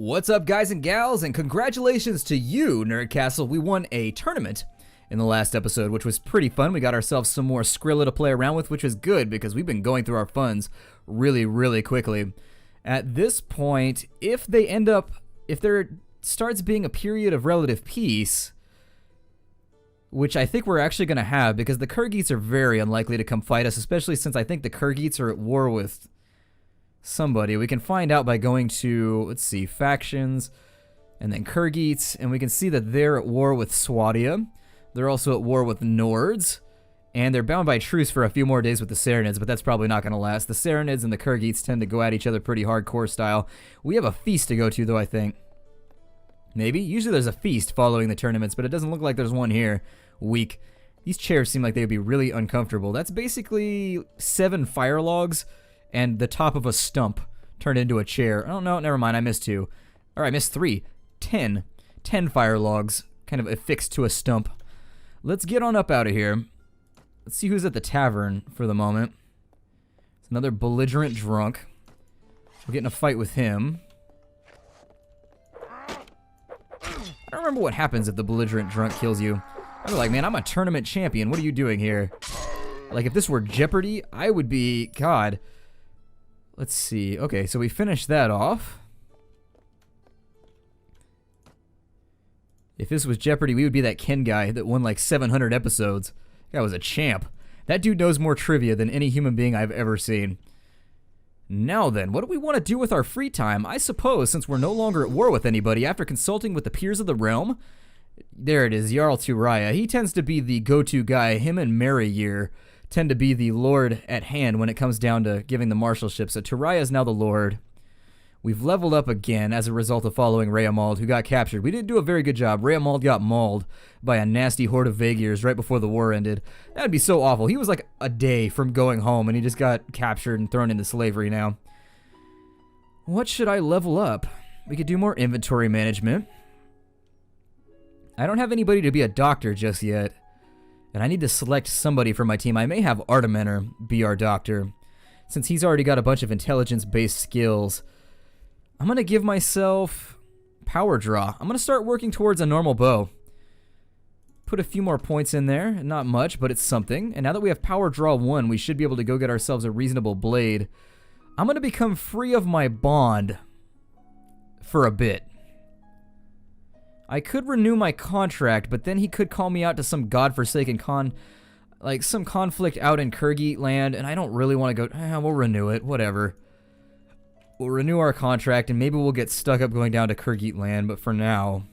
What's up, guys and gals, and congratulations to you, Nerdcastle. We won a tournament in the last episode, which was pretty fun. We got ourselves some more Skrilla to play around with, which was good because we've been going through our funds really quickly. At this point, if there starts being a period of relative peace, which I think we're actually going to have, because the khergits are very unlikely to come fight us, especially since I think the khergits are at war with somebody. We can find out by going to, let's see, factions, and then khergits, and we can see that they're at war with Swadia. They're also at war with Nords, and they're bound by truce for a few more days with the Saranids, but that's probably not going to last. The Saranids and the khergits tend to go at each other pretty hardcore style. We have a feast to go to, though, I think. Maybe? Usually there's a feast following the tournaments, but it doesn't look like there's one here. Weak. These chairs seem like they would be really uncomfortable. That's basically 7 fire logs and the top of a stump turned into a chair. Oh, no, never mind. I missed 2. Or I missed 3. 10. 10 fire logs kind of affixed to a stump. Let's get on up out of here. Let's see who's at the tavern for the moment. It's another belligerent drunk. We'll get in a fight with him. I don't remember what happens if the belligerent drunk kills you. I'd be like, man, I'm a tournament champion. What are you doing here? Like, if this were Jeopardy, I would be... God. Let's see. Okay, so we finished that off. If this was Jeopardy, we would be that Ken guy that won like 700 episodes. That was a champ. That dude knows more trivia than any human being I've ever seen. Now then, what do we want to do with our free time? I suppose, since we're no longer at war with anybody, after consulting with the peers of the realm... There it is, Jarl Turaya. He tends to be the go-to guy. Him and Merryyear tend to be the lord at hand when it comes down to giving the marshalship. So Turaya is now the lord. We've leveled up again as a result of following Rea-Mauled, who got captured. We didn't do a very good job. Rea-Mauled got mauled by a nasty horde of Vaegirs right before the war ended. That would be so awful. He was like a day from going home, and he just got captured and thrown into slavery now. What should I level up? We could do more inventory management. I don't have anybody to be a doctor just yet, and I need to select somebody for my team. I may have Artimener be our doctor, since he's already got a bunch of intelligence-based skills. I'm going to give myself power draw. I'm going to start working towards a normal bow. Put a few more points in there, not much, but it's something. And now that we have power draw 1, we should be able to go get ourselves a reasonable blade. I'm going to become free of my bond for a bit. I could renew my contract, but then he could call me out to some godforsaken some conflict out in Khergit land, and I don't really want to go, we'll renew it, whatever. We'll renew our contract, and maybe we'll get stuck up going down to Khergit land, but for now,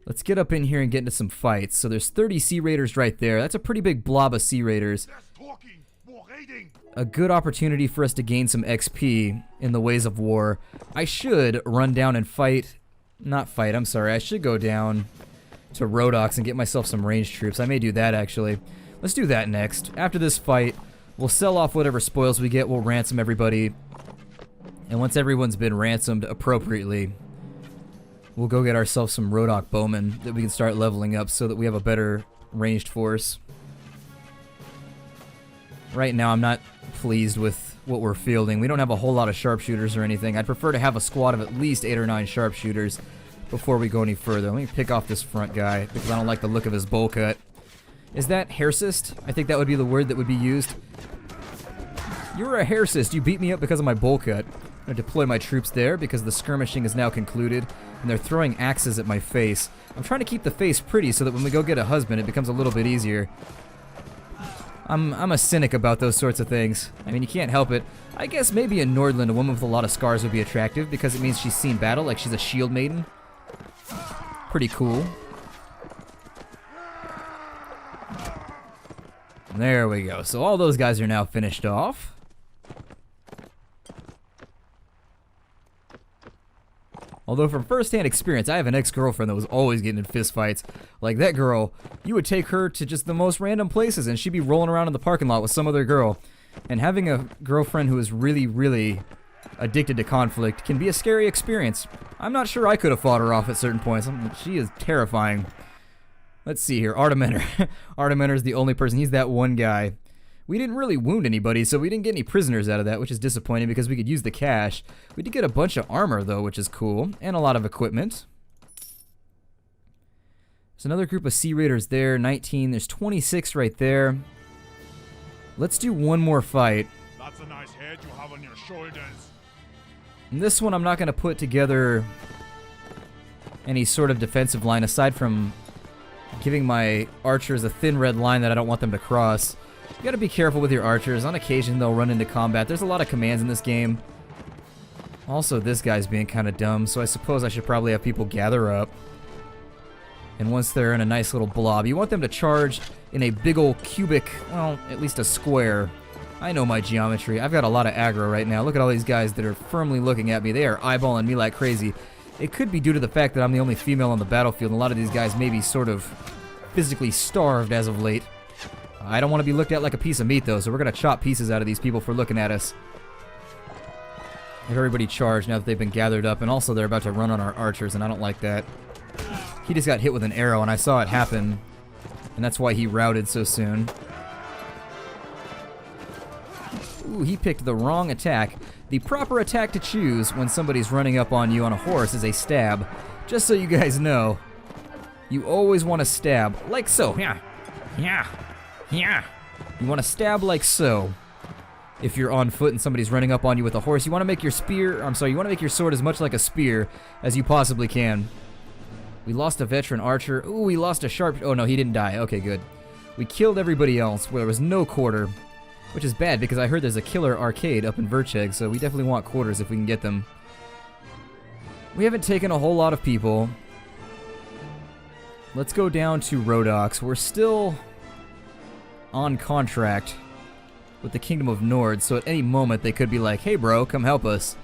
let's get up in here and get into some fights. So there's 30 Sea Raiders right there. That's a pretty big blob of Sea Raiders. A good opportunity for us to gain some XP in the ways of war. I should run down and fight... I should go down to Rhodoks and get myself some ranged troops. I may do that, actually. Let's do that next. After this fight, we'll sell off whatever spoils we get. We'll ransom everybody. And once everyone's been ransomed appropriately, we'll go get ourselves some Rhodok bowmen that we can start leveling up so that we have a better ranged force. Right now, I'm not pleased with what we're fielding. We don't have a whole lot of sharpshooters or anything. I'd prefer to have a squad of at least 8 or 9 sharpshooters before we go any further. Let me pick off this front guy because I don't like the look of his bowl cut. Is that haircist? I think that would be the word that would be used. You're a haircist. You beat me up because of my bowl cut. I'm going to deploy my troops there because the skirmishing is now concluded and they're throwing axes at my face. I'm trying to keep the face pretty so that when we go get a husband it becomes a little bit easier. I'm a cynic about those sorts of things. I mean, you can't help it. I guess maybe in Nordland a woman with a lot of scars would be attractive because it means she's seen battle, like she's a shield maiden. Pretty cool. There we go. So all those guys are now finished off. Although from first-hand experience, I have an ex-girlfriend that was always getting in fistfights. Like, that girl, you would take her to just the most random places, and she'd be rolling around in the parking lot with some other girl. And having a girlfriend who is really addicted to conflict can be a scary experience. I'm not sure I could have fought her off at certain points. She is terrifying. Let's see here. Artimener. Artimener is the only person. He's that one guy. We didn't really wound anybody, so we didn't get any prisoners out of that, which is disappointing because we could use the cash. We did get a bunch of armor, though, which is cool, and a lot of equipment. There's another group of Sea Raiders there, 19. There's 26 right there. Let's do one more fight. That's a nice head you have on your shoulders. And this one, I'm not going to put together any sort of defensive line aside from giving my archers a thin red line that I don't want them to cross. You gotta be careful with your archers. On occasion, they'll run into combat. There's a lot of commands in this game. Also, this guy's being kind of dumb, so I suppose I should probably have people gather up. And once they're in a nice little blob, you want them to charge in a big old cubic, well, at least a square. I know my geometry. I've got a lot of aggro right now. Look at all these guys that are firmly looking at me. They are eyeballing me like crazy. It could be due to the fact that I'm the only female on the battlefield, and a lot of these guys may be sort of physically starved as of late. I don't want to be looked at like a piece of meat, though, so we're going to chop pieces out of these people for looking at us. Have everybody charged now that they've been gathered up, and also they're about to run on our archers, and I don't like that. He just got hit with an arrow, and I saw it happen, and that's why he routed so soon. Ooh, he picked the wrong attack. The proper attack to choose when somebody's running up on you on a horse is a stab. Just so you guys know, you always want to stab, like so. Yeah, yeah, yeah. You want to stab like so. If you're on foot and somebody's running up on you with a horse, you want to make your spear, you want to make your sword as much like a spear as you possibly can. We lost a veteran archer. Ooh, we lost a sharp, oh no, he didn't die. Okay, good. We killed everybody else where there was no quarter. Which is bad because I heard there's a killer arcade up in Vercheg, so we definitely want quarters if we can get them. We haven't taken a whole lot of people. Let's go down to Rhodox. We're still on contract with the Kingdom of Nord, so at any moment they could be like, "Hey bro, come help us."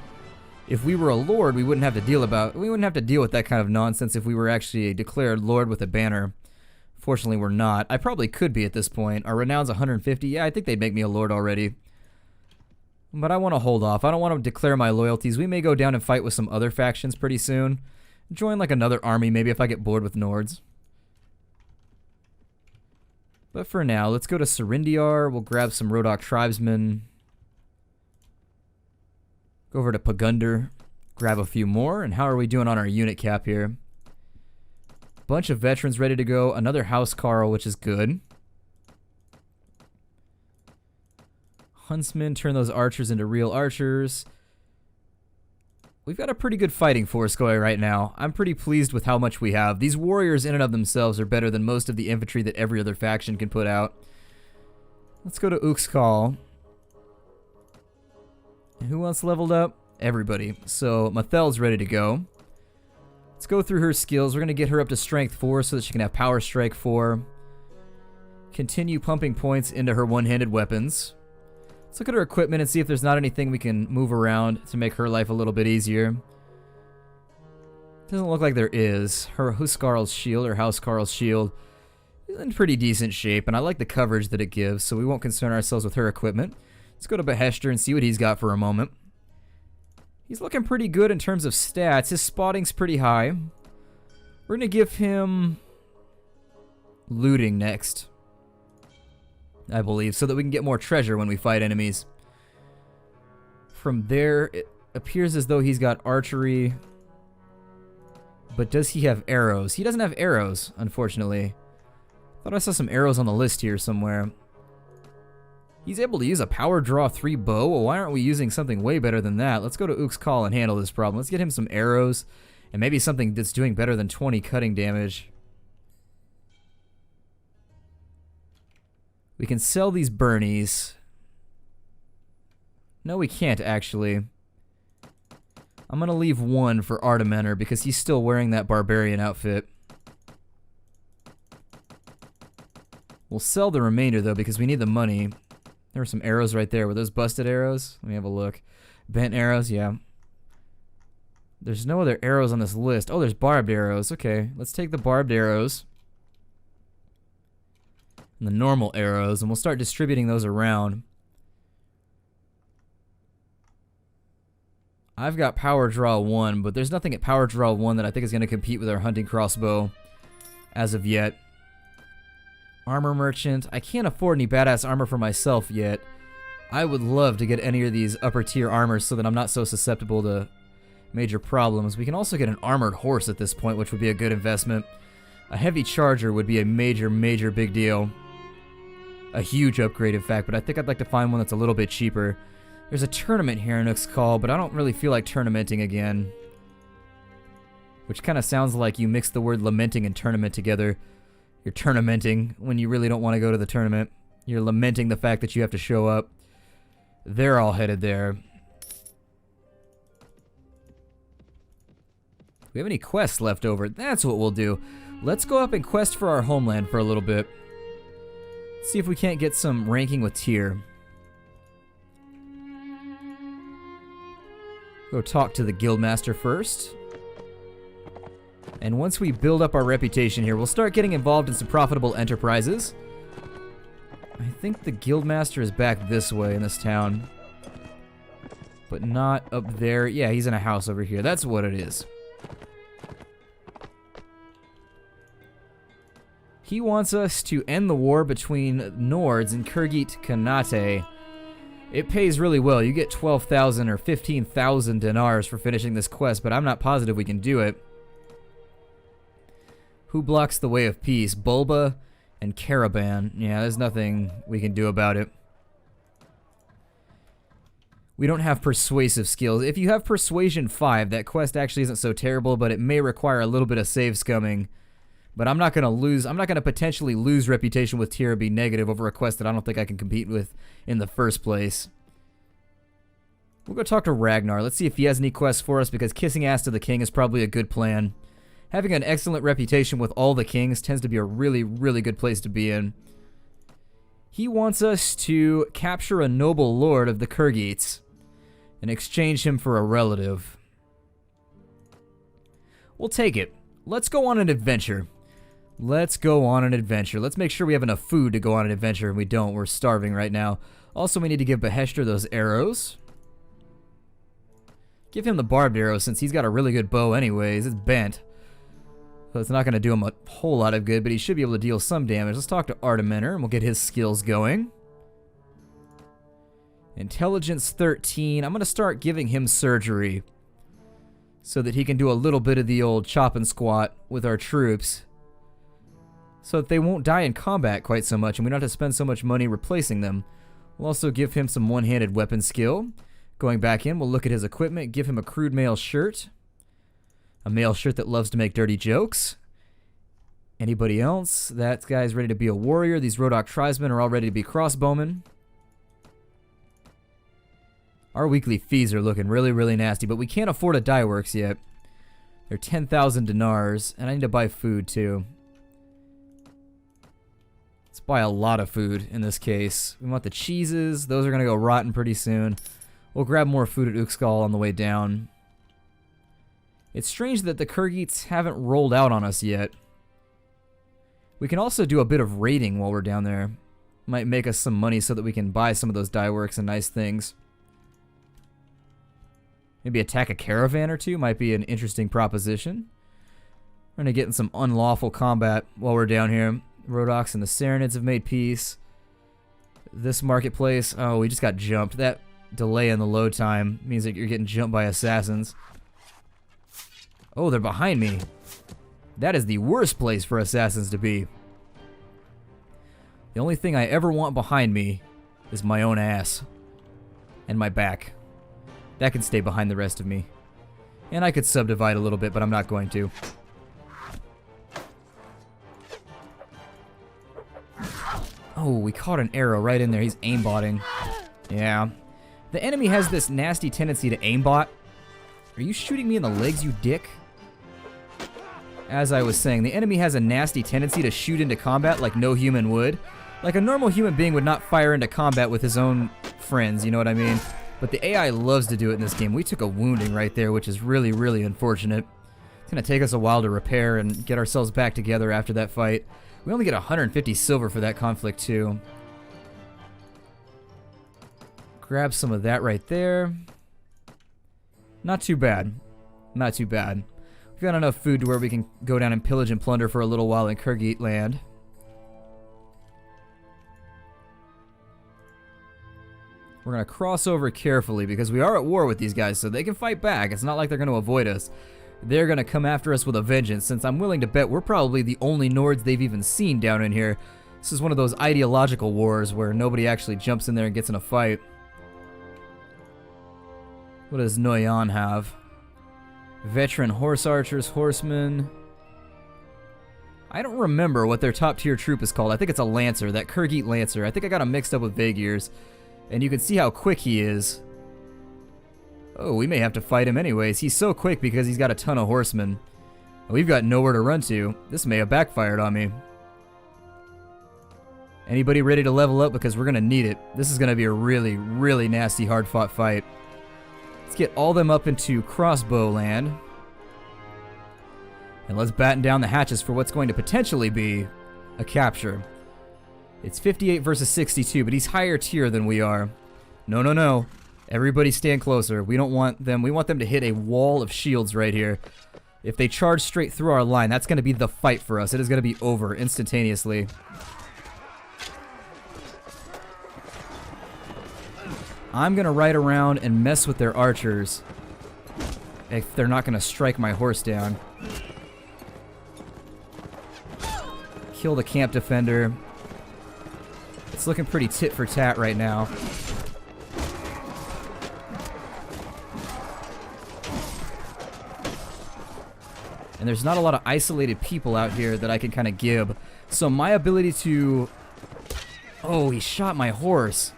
If we were a lord, we wouldn't have to deal with that kind of nonsense if we were actually a declared lord with a banner. Fortunately, we're not. I probably could be at this point. Our renown's 150. Yeah, I think they'd make me a lord already. But I want to hold off. I don't want to declare my loyalties. We may go down and fight with some other factions pretty soon. Join like another army maybe if I get bored with Nords. But for now, let's go to Serindiar. We'll grab some Rhodok tribesmen. Go over to Pagunder. Grab a few more. And how are we doing on our unit cap here? Bunch of veterans ready to go. Another House Carl, which is good. Huntsmen, turn those archers into real archers. We've got a pretty good fighting force going right now. I'm pretty pleased with how much we have. These warriors in and of themselves are better than most of the infantry that every other faction can put out. Let's go to Uxkhal. Who else leveled up? Everybody. So Mathel's ready to go. Let's go through her skills. We're going to get her up to Strength 4 so that she can have Power Strike 4. Continue pumping points into her one-handed weapons. Let's look at her equipment and see if there's not anything we can move around to make her life a little bit easier. Doesn't look like there is. Her Huskarl's shield, or Housekarl's shield, is in pretty decent shape, and I like the coverage that it gives, so we won't concern ourselves with her equipment. Let's go to Beheshter and see what he's got for a moment. He's looking pretty good in terms of stats. His spotting's pretty high. We're going to give him looting next, I believe, so that we can get more treasure when we fight enemies. From there, it appears as though he's got archery. But does he have arrows? He doesn't have arrows, unfortunately. Thought I saw some arrows on the list here somewhere. He's able to use a power draw 3 bow. Well, why aren't we using something way better than that? Let's go to Uxkhal and handle this problem. Let's get him some arrows and maybe something that's doing better than 20 cutting damage. We can sell these Burnies. No, we can't, actually. I'm going to leave one for Artimener because he's still wearing that barbarian outfit. We'll sell the remainder, though, because we need the money. There were some arrows right there. Were those busted arrows? Let me have a look. Bent arrows, yeah. There's no other arrows on this list. Oh, there's barbed arrows. Okay, let's take the barbed arrows. And the normal arrows, and we'll start distributing those around. I've got power draw 1, but there's nothing at power draw 1 that I think is going to compete with our hunting crossbow as of yet. Armor merchant. I can't afford any badass armor for myself yet. I would love to get any of these upper tier armors so that I'm not so susceptible to major problems. We can also get an armored horse at this point, which would be a good investment. A heavy charger would be a major big deal. A huge upgrade, in fact, but I think I'd like to find one that's a little bit cheaper. There's a tournament here in Nook's Call, but I don't really feel like tournamenting again. Which kind of sounds like you mix the word lamenting and tournament together. You're tournamenting when you really don't want to go to the tournament. You're lamenting the fact that you have to show up. They're all headed there. Do we have any quests left over? That's what we'll do. Let's go up and quest for our homeland for a little bit. See if we can't get some ranking with tier. Go talk to the guildmaster first. And once we build up our reputation here, we'll start getting involved in some profitable enterprises. I think the guildmaster is back this way in this town. But not up there. Yeah, he's in a house over here. That's what it is. He wants us to end the war between Nords and Khergit Khanate. It pays really well. You get 12,000 or 15,000 dinars for finishing this quest, but I'm not positive we can do it. Who blocks the way of peace? Bulba and Caravan. Yeah, there's nothing we can do about it. We don't have persuasive skills. If you have Persuasion 5, that quest actually isn't so terrible, but it may require a little bit of save scumming. But I'm not going to potentially lose reputation with tier and be negative over a quest that I don't think I can compete with in the first place. We'll go talk to Ragnar. Let's see if he has any quests for us, because kissing ass to the king is probably a good plan. Having an excellent reputation with all the kings tends to be a really good place to be in. He wants us to capture a noble lord of the Khergits and exchange him for a relative. We'll take it. Let's go on an adventure. Let's go on an adventure. Let's make sure we have enough food to go on an adventure, and we don't. We're starving right now. Also, we need to give Beheshter those arrows. Give him the barbed arrow since he's got a really good bow anyways. It's bent. So it's not going to do him a whole lot of good, but he should be able to deal some damage. Let's talk to Artimener, and we'll get his skills going. Intelligence 13. I'm going to start giving him surgery so that he can do a little bit of the old chop and squat with our troops, so that they won't die in combat quite so much, and we don't have to spend so much money replacing them. We'll also give him some one-handed weapon skill. Going back in, we'll look at his equipment, give him a crude mail shirt. A male shirt that loves to make dirty jokes. Anybody else? That guy's ready to be a warrior. These Rodok tribesmen are all ready to be crossbowmen. Our weekly fees are looking really nasty, but we can't afford a dye works yet. They're 10,000 dinars, and I need to buy food too. Let's buy a lot of food in this case. We want the cheeses. Those are going to go rotten pretty soon. We'll grab more food at Uxkhal on the way down. It's strange that the Khergits haven't rolled out on us yet. We can also do a bit of raiding while we're down there. Might make us some money so that we can buy some of those dye works and nice things. Maybe attack a caravan or two might be an interesting proposition. We're going to get in some unlawful combat while we're down here. Rodoks and the Sarenids have made peace. This marketplace, oh, we just got jumped. That delay in the load time means that you're getting jumped by assassins. Oh, they're behind me. That is the worst place for assassins to be. The only thing I ever want behind me is my own ass. And my back. That can stay behind the rest of me. And I could subdivide a little bit, but I'm not going to. Oh, we caught an arrow right in there. He's aimbotting. Yeah. The enemy has this nasty tendency to aimbot. Are you shooting me in the legs, you dick? As I was saying, the enemy has a nasty tendency to shoot into combat like no human would. Like a normal human being would not fire into combat with his own friends, you know what I mean? But the AI loves to do it in this game. We took a wounding right there, which is really unfortunate. It's going to take us a while to repair and get ourselves back together after that fight. We only get 150 silver for that conflict, too. Grab some of that right there. Not too bad. Not too bad. We've got enough food to where we can go down and pillage and plunder for a little while in Khergit land. We're going to cross over carefully because we are at war with these guys, so they can fight back. It's not like they're going to avoid us. They're going to come after us with a vengeance, since I'm willing to bet we're probably the only Nords they've even seen down in here. This is one of those ideological wars where nobody actually jumps in there and gets in a fight. What does Noyan have? Veteran horse archers, horsemen. I don't remember what their top tier troop is called. I think it's a lancer, that Khergit lancer. I think I got him mixed up with Vaegirs. And you can see how quick he is. Oh, we may have to fight him anyways. He's so quick because he's got a ton of horsemen. We've got nowhere to run to. This may have backfired on me. Anybody ready to level up? Because we're going to need it. This is going to be a really, really nasty, hard-fought fight. Let's get all them up into crossbow land. And let's batten down the hatches for what's going to potentially be a capture. It's 58 versus 62, but he's higher tier than we are. No, no, no. Everybody stand closer. We don't want them. We want them to hit a wall of shields right here. If they charge straight through our line, that's going to be the fight for us. It is going to be over instantaneously. I'm going to ride around and mess with their archers if they're not going to strike my horse down. Kill the camp defender. It's looking pretty tit for tat right now. And there's not a lot of isolated people out here that I can kind of gib. So my ability to... Oh, he shot my horse.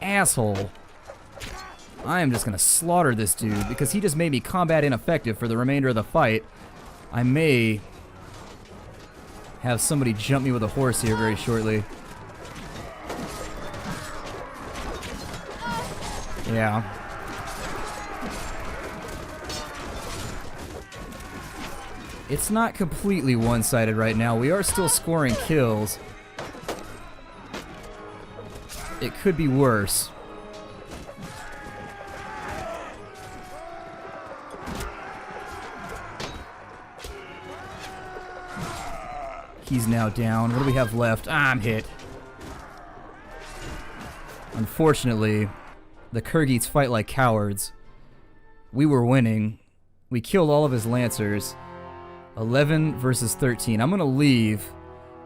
Asshole. I am just going to slaughter this dude because he just made me combat ineffective for the remainder of the fight. I may have somebody jump me with a horse here very shortly. Yeah. It's not completely one-sided right now. We are still scoring kills. It could be worse. He's now down. What do we have left? Ah, I'm hit. Unfortunately, the Khergits fight like cowards. We were winning. We killed all of his lancers. 11 versus 13. I'm going to leave,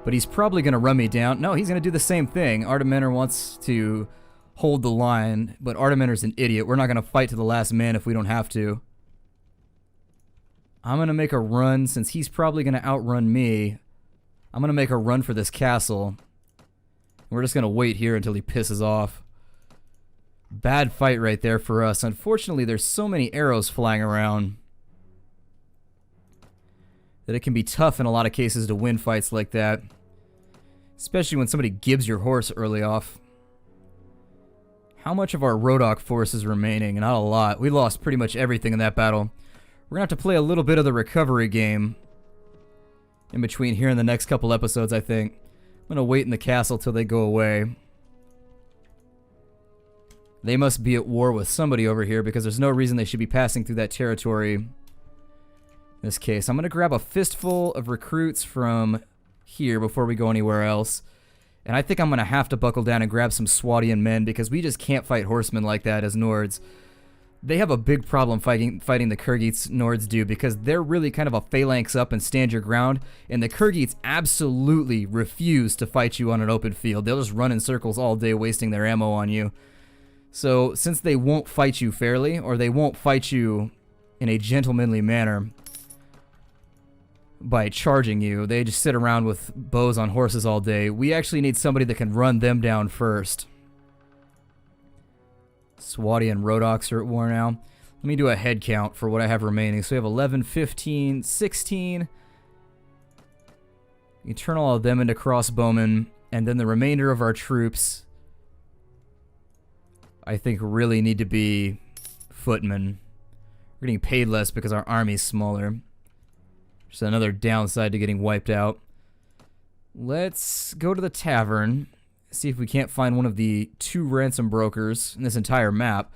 but he's probably going to run me down. No, he's going to do the same thing. Artimener wants to hold the line, but Artimener's an idiot. We're not going to fight to the last man if we don't have to. I'm going to make a run since he's probably going to outrun me. I'm going to make a run for this castle. We're just going to wait here until he pisses off. Bad fight right there for us. Unfortunately, there's so many arrows flying around that it can be tough in a lot of cases to win fights like that. Especially when somebody gives your horse early off. How much of our Rodok force is remaining? Not a lot. We lost pretty much everything in that battle. We're going to have to play a little bit of the recovery game in between here and the next couple episodes, I think. I'm going to wait in the castle till they go away. They must be at war with somebody over here because there's no reason they should be passing through that territory. In this case, I'm going to grab a fistful of recruits from here before we go anywhere else. And I think I'm going to have to buckle down and grab some Swadian men because we just can't fight horsemen like that as Nords. They have a big problem fighting the Khergits Nords do because they're really kind of a phalanx up and stand your ground. And the Khergits absolutely refuse to fight you on an open field. They'll just run in circles all day wasting their ammo on you. So since they won't fight you fairly, or they won't fight you in a gentlemanly manner by charging you, they just sit around with bows on horses all day. We actually need somebody that can run them down first. Swati and Rodoks are at war now. Let me do a head count for what I have remaining. So we have 11, 15, 16. You turn all of them into crossbowmen, and then the remainder of our troops, I think, really need to be footmen. We're getting paid less because our army's smaller. Just another downside to getting wiped out. Let's go to the tavern. See if we can't find one of the 2 ransom brokers in this entire map.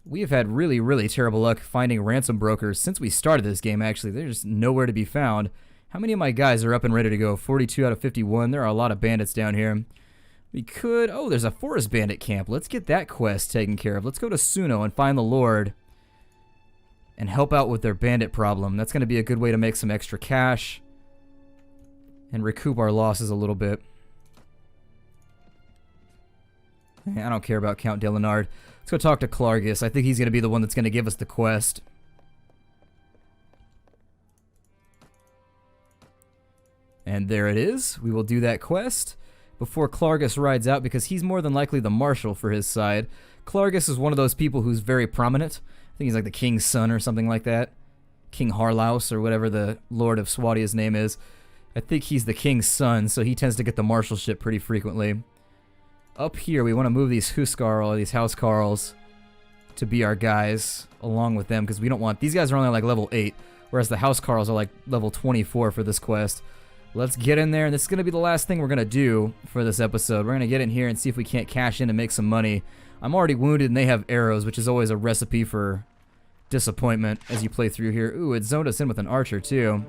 We have had really, really terrible luck finding ransom brokers since we started this game, actually. They're just nowhere to be found. How many of my guys are up and ready to go? 42 out of 51. There are a lot of bandits down here. We could... Oh, there's a forest bandit camp. Let's get that quest taken care of. Let's go to Suno and find the Lord and help out with their bandit problem. That's going to be a good way to make some extra cash and recoup our losses a little bit. I don't care about Count Delinard. Let's go talk to Khergits. I think he's going to be the one that's going to give us the quest. And there it is. We will do that quest before Khergits rides out, because he's more than likely the marshal for his side. Khergits is one of those people who's very prominent. I think he's like the king's son or something like that. King Harlaus or whatever the Lord of Swadia's name is. I think he's the king's son, so he tends to get the marshalship pretty frequently. Up here, we want to move these Huskarl, these Housecarls, to be our guys along with them, because we don't want... These guys are only like level 8, whereas the Housecarls are like level 24 for this quest. Let's get in there, and this is going to be the last thing we're going to do for this episode. We're going to get in here and see if we can't cash in and make some money. I'm already wounded, and they have arrows, which is always a recipe for disappointment as you play through here. Ooh, it zoned us in with an archer, too.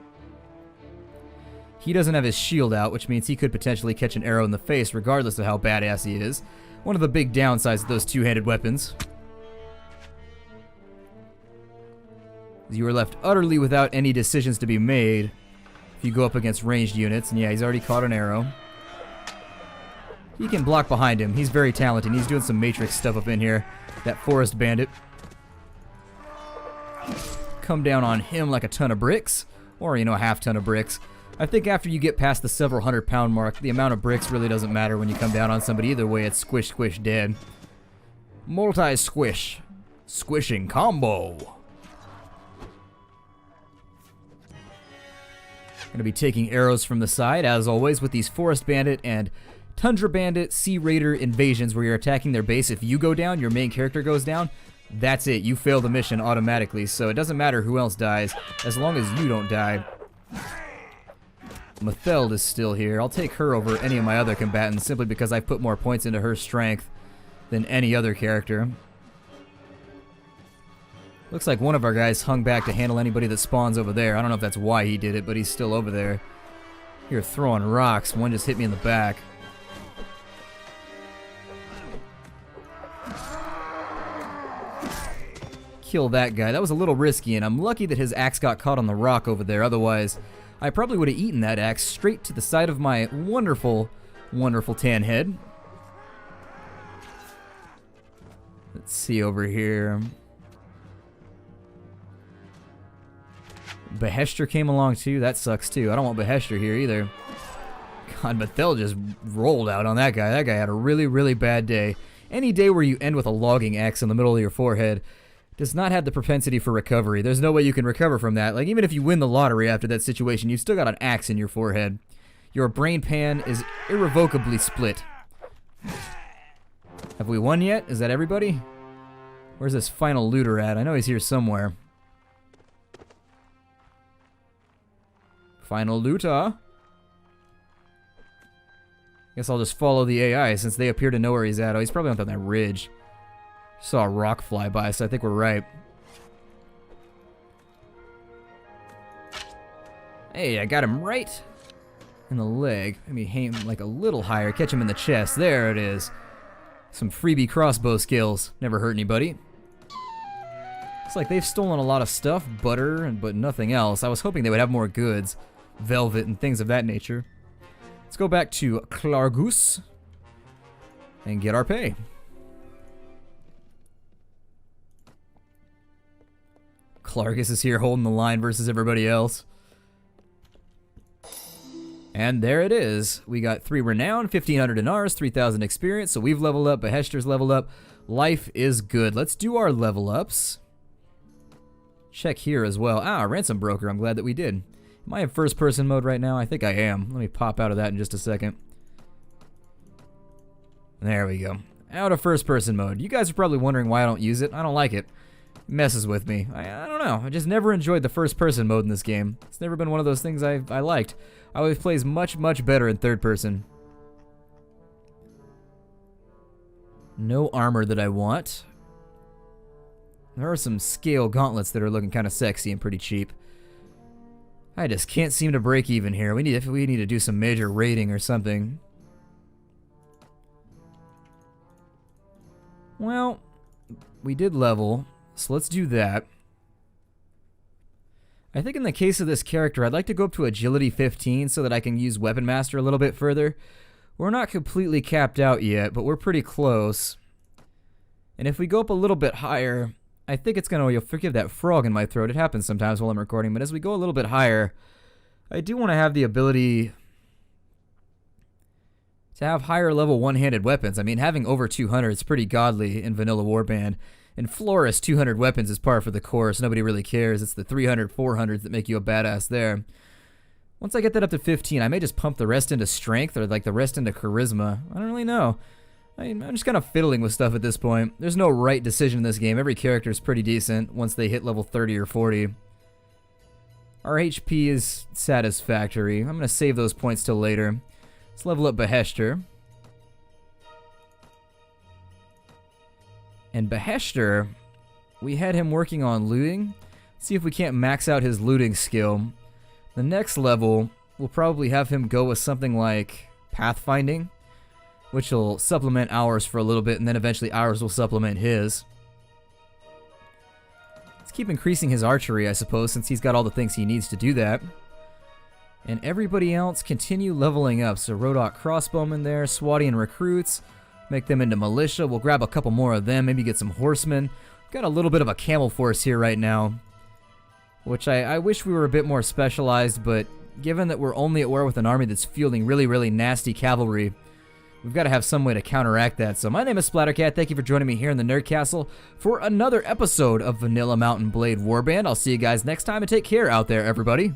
He doesn't have his shield out, which means he could potentially catch an arrow in the face, regardless of how badass he is. One of the big downsides of those two-handed weapons. You are left utterly without any decisions to be made if you go up against ranged units. And yeah, he's already caught an arrow. He can block behind him. He's very talented. He's doing some Matrix stuff up in here. That forest bandit. Come down on him like a ton of bricks. Or, you know, a half ton of bricks. I think after you get past the several hundred-pound mark, the amount of bricks really doesn't matter when you come down on somebody. Either way, it's squish, squish, dead. Multi-squish. Squishing combo. Gonna be taking arrows from the side, as always, with these Forest Bandit and Tundra Bandit Sea Raider invasions where you're attacking their base. If you go down, your main character goes down, that's it. You fail the mission automatically, so it doesn't matter who else dies, as long as you don't die. Matheld is still here. I'll take her over any of my other combatants simply because I've put more points into her strength than any other character. Looks like one of our guys hung back to handle anybody that spawns over there. I don't know if that's why he did it, but he's still over there. Here throwing rocks. One just hit me in the back. Kill that guy. That was a little risky, and I'm lucky that his axe got caught on the rock over there. Otherwise, I probably would have eaten that axe straight to the side of my wonderful, wonderful tan head. Let's see over here. Beheshter came along too. That sucks too. I don't want Beheshter here either. God, Mathel just rolled out on that guy. That guy had a really, really bad day. Any day where you end with a logging axe in the middle of your forehead does not have the propensity for recovery. There's no way you can recover from that. Like, even if you win the lottery after that situation, you've still got an axe in your forehead. Your brain pan is irrevocably split. Have we won yet? Is that everybody? Where's this final looter at? I know he's here somewhere. Final looter. Guess I'll just follow the AI since they appear to know where he's at. Oh, he's probably on that ridge. Saw a rock fly by, so I think we're right. Hey, I got him right in the leg. Maybe aim like a little higher. Catch him in the chest. There it is. Some freebie crossbow skills. Never hurt anybody. Looks like they've stolen a lot of stuff. Butter, but nothing else. I was hoping they would have more goods. Velvet and things of that nature. Let's go back to Khergits and get our pay. Khergits is here holding the line versus everybody else. And there it is. We got 3 renown, 1,500 dinars, 3,000 experience. So we've leveled up. Beheshter's leveled up. Life is good. Let's do our level ups. Check here as well. Ah, ransom broker. I'm glad that we did. Am I in first person mode right now? I think I am. Let me pop out of that in just a second. There we go. Out of first person mode. You guys are probably wondering why I don't use it. I don't like it. It messes with me. I don't know. I just never enjoyed the first person mode in this game. It's never been one of those things I liked. I always plays much, much better in third person. No armor that I want. There are some scale gauntlets that are looking kind of sexy and pretty cheap. I just can't seem to break even here. We need to do some major raiding or something. Well, we did level, so let's do that. I think in the case of this character, I'd like to go up to agility 15 so that I can use Weapon Master a little bit further. We're not completely capped out yet, but we're pretty close. And if we go up a little bit higher, I think it's going to, you'll forgive that frog in my throat, it happens sometimes while I'm recording, but as we go a little bit higher, I do want to have the ability to have higher level one-handed weapons. I mean, having over 200 is pretty godly in vanilla Warband. In Flores, 200 weapons is par for the course. Nobody really cares. It's the 300, 400s that make you a badass there. Once I get that up to 15, I may just pump the rest into strength or like the rest into charisma. I don't really know. I'm just kind of fiddling with stuff at this point. There's no right decision in this game. Every character is pretty decent once they hit level 30 or 40. Our HP is satisfactory. I'm going to save those points till later. Let's level up Beheshter. And Beheshter, we had him working on looting. Let's see if we can't max out his looting skill. The next level, we'll probably have him go with something like pathfinding, which will supplement ours for a little bit, and then eventually ours will supplement his. Let's keep increasing his archery, I suppose, since he's got all the things he needs to do that. And everybody else continue leveling up. So Rodok crossbowmen there, Swatian recruits, make them into militia. We'll grab a couple more of them, maybe get some horsemen. Got a little bit of a camel force here right now, which I wish we were a bit more specialized, but given that we're only at war with an army that's fielding really, really nasty cavalry, we've got to have some way to counteract that. So my name is Splattercat. Thank you for joining me here in the Nerd Castle for another episode of Vanilla Mountain Blade Warband. I'll see you guys next time, and take care out there, everybody.